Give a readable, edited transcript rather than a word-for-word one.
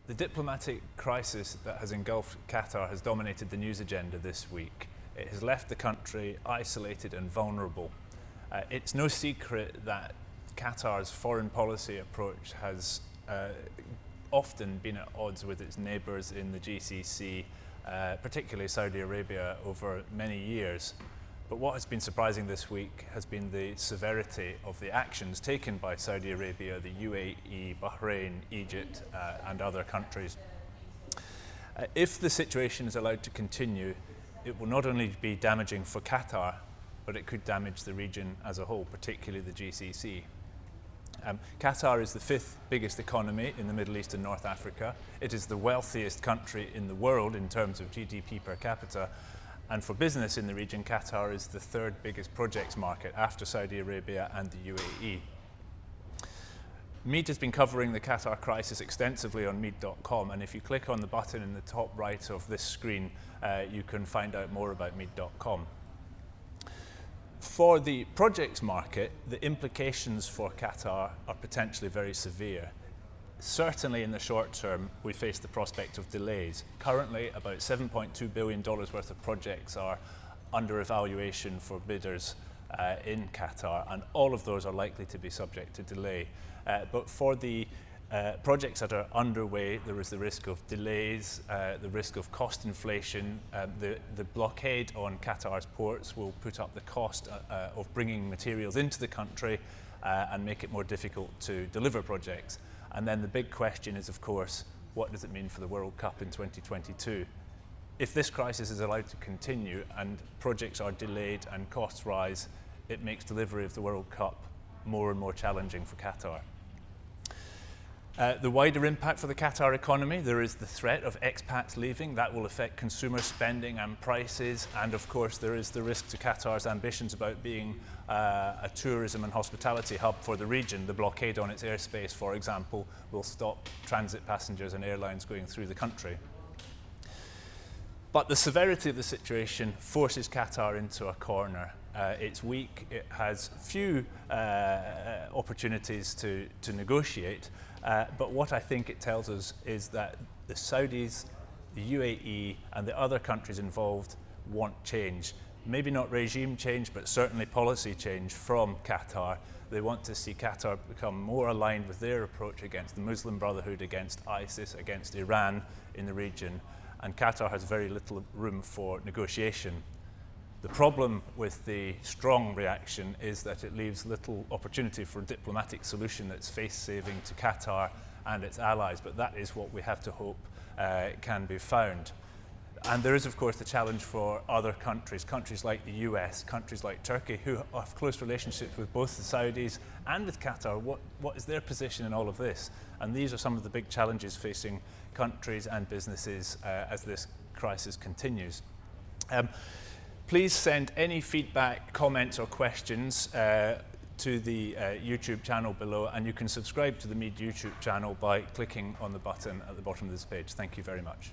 The diplomatic crisis that has engulfed Qatar has dominated the news agenda this week. It has left the country isolated and vulnerable. It's no secret that Qatar's foreign policy approach has often been at odds with its neighbours in the GCC, particularly Saudi Arabia, over many years. But what has been surprising this week has been the severity of the actions taken by Saudi Arabia, the UAE, Bahrain, Egypt, and other countries. If the situation is allowed to continue, it will not only be damaging for Qatar, but it could damage the region as a whole, particularly the GCC. Qatar is the fifth biggest economy in the Middle East and North Africa. It is the wealthiest country in the world in terms of GDP per capita. And for business in the region, Qatar is the third biggest projects market after Saudi Arabia and the UAE. MEED has been covering the Qatar crisis extensively on MEED.com, and if you click on the button in the top right of this screen, you can find out more about MEED.com. For the projects market, the implications for Qatar are potentially very severe. Certainly in the short term, we face the prospect of delays. Currently, about $7.2 billion worth of projects are under evaluation for bidders in Qatar, and all of those are likely to be subject to delay. But for the projects that are underway, there is the risk of delays, the risk of cost inflation. The blockade on Qatar's ports will put up the cost of bringing materials into the country and make it more difficult to deliver projects. And then the big question is, of course, what does it mean for the World Cup in 2022? If this crisis is allowed to continue and projects are delayed and costs rise, it makes delivery of the World Cup more and more challenging for Qatar. The wider impact for the Qatar economy, there is the threat of expats leaving. That will affect consumer spending and prices. And of course, there is the risk to Qatar's ambitions about being a tourism and hospitality hub for the region. The blockade on its airspace, for example, will stop transit passengers and airlines going through the country. But the severity of the situation forces Qatar into a corner. It's weak, it has few opportunities to negotiate. But what I think it tells us is that the Saudis, the UAE, and the other countries involved want change. Maybe not regime change, but certainly policy change from Qatar. They want to see Qatar become more aligned with their approach against the Muslim Brotherhood, against ISIS, against Iran in the region. And Qatar has very little room for negotiation. The problem with the strong reaction is that it leaves little opportunity for a diplomatic solution that's face-saving to Qatar and its allies, but that is what we have to hope can be found. And there is, of course, the challenge for other countries like the US, countries like Turkey, who have close relationships with both the Saudis and with Qatar. What is their position in all of this? And these are some of the big challenges facing countries and businesses as this crisis continues. Please send any feedback, comments or questions to the YouTube channel below, and you can subscribe to the MEED YouTube channel by clicking on the button at the bottom of this page. Thank you very much.